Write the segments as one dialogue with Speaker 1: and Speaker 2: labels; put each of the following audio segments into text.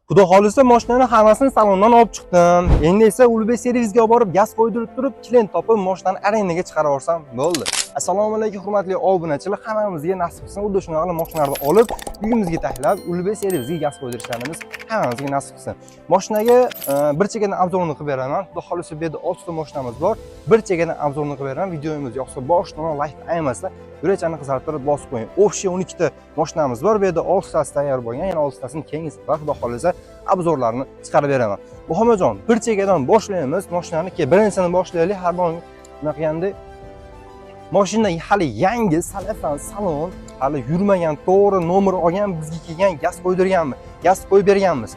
Speaker 1: Xudo xolisa mashinani hammasini salondan olib chiqdim. Endi esa Ulug'bek servisiga olib borib, gaz qo'ydirib turib, klient topib, mashinani arenaga chiqarib yuborsam bo'ldi. Assalomu alaykum hurmatli obunachilar, hammamizga nasib qilsin, xuddi shunaqa mashinani olib, uyimizga taklab, Ulug'bek servisiga gaz qo'ydirishlarimiz hammamizga nasib qilsin. Mashinaga bir chekkadan obzorni qilib beraman. Xudo xolisa bu yerda 6 ta mashinamiz bor. Bir chekkadan obzorni qilib beraman. Videomiz yoqsa boshdan like aymasdan Yurachani qizartirib bosib qo'ying. O'sha 12 ta mashinamiz bor. Bu yerda 6 tasi tayyor bo'lgan, yana 6 tasini keyingi safar xudo xolisa obzorlarni chiqarib beraman. Muhammadjon, bir chekkadan boshlaymiz. Mashinani birinchisini boshlaylik. Har doim bunaqanday mashina hali yangi, salafan salon, hali yurmagan, to'g'ri nomer olgan, bizga kelgan gaz qo'ydirganmiz. Gaz qo'yib berganmiz.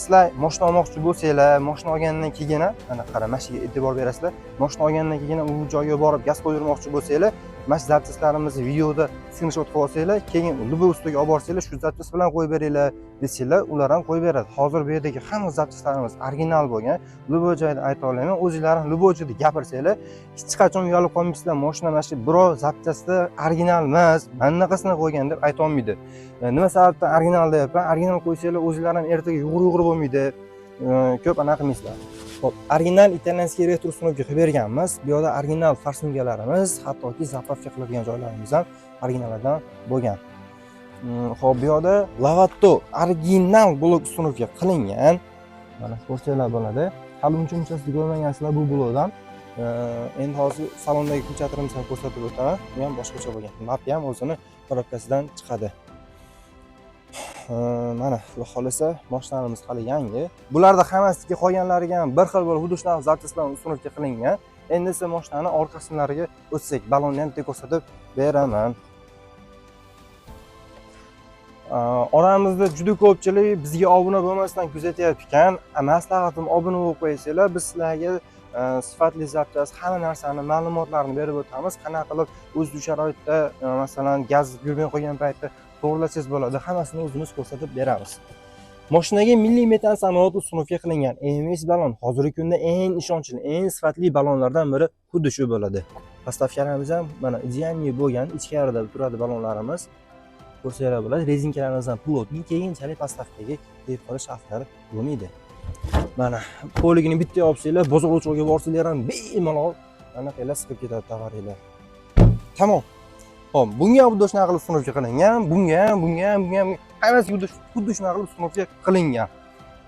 Speaker 1: Sizlar mashina olmoqchi bo'lsanglar, mashina olgandan keyin, mana qara, mashiga e'tibor berasizlar. Mashina olgandan keyin u joyga borib gaz qo'ydirmoqchi bo'lsanglar, mana zapchastlarimizni videoda screenshot qilib olsanglar, keyin Luboy ustiga olib borsanglar, shu zapchast bilan qo'yib beringlar desanglar, ular ham qo'yib beradi. Hozir bu yerdagi hamma zapchastlarimiz original bo'lgan. Luboy joyida ayta olaman, o'zingizlar ham Luboy joyida gapirsanglar, hech qachon uyalib qolmaysizlar. Mashina mana shu biror zapchasti original emas, mana bunaqasini qo'ygan deb ayta olmaydi. Nima sababdan original deyapman? Original qo'ysanglar, o'zingizlar ham ertaga yug'ur bo'lmaydi. Ko'p anaqa qilmaysizlar. Xo'p, original italyanskiy retro ustunovka qilib berganmiz. Bu yerda original farsungalarimiz, hattoki zapravka qiladigan joylarimiz ham originaldan bo'lgan. Xo'p, bu yerda Lavato original blok ustunovka qilingan. Mana ko'rsanglar bo'ladi. Hali uncha-munchasi ko'rmagansizlar bu blokdan. Endi hozir salondagi kunchatirimizni ko'rsatib o'taman. Bu ham boshqacha bo'lgan. Mapi ham o'zini korobkasidan chiqadi. Mana xudo xolisa mashinamiz hali yangi. Bularda hammasiga qolganlariga ham bir xil bo'lib, xuddi shunaqa zapchastlar ustunovka qilingan. Endi esa mashinani orqa qismlariga o'tsak, balonni ham ko'rsatib beraman. Oramizda juda ko'pchilik bizga obuna bo'lmasdan kuzatyapti ekan. Maslahatim, obuna bo'lib qo'ysanglar, biz sizlarga sifatli zapchast, hamma narsani, ma'lumotlarni berib o'tamiz. Qanaqa qilib o'z sharoitda, masalan, gaz yurmay qolgan paytda to'g'rilasangiz bo'ladi. Hammasini o'zimiz ko'rsatib beramiz. Mashinaga milliy metan sanoat ustunovka qilingan EMS balon hozirgi kunda eng ishonchli, eng sifatli balonlardan biri xuddi shu bo'ladi. Postavkalarimiz ham mana idealniy bo'lgan, ichkarida turadi balonlarimiz. Ko'rsanglar bo'ladi. Rezinkalarimiz ham plotniy, keyinchalik postavkaga tegib qolish xavflari bo'lmaydi. Mana poligini bitta yopsanglar, bozor o'chog'iga borsanglar ham bemalol anaqalar siqib ketadi tovaringlar. Tamom. Xo'p, bunga ham xuddi shunaqa qilib ustunovka qilingan, bunga ham hammasi xuddi shunaqa qilib ustunovka qilingan.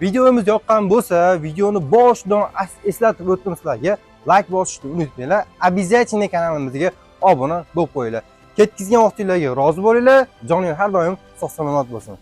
Speaker 1: Videomiz yoqqan bo'lsa, videoni boshidan eslatib o'tdim sizlarga. Like bosishni unutmanglar. Обязательно kanalimizga obuna bo'lib qo'yinglar. Ketkizgan vaqtinglarga rozi bo'linglar. Joningiz har doim sog' salomat bo'lsin.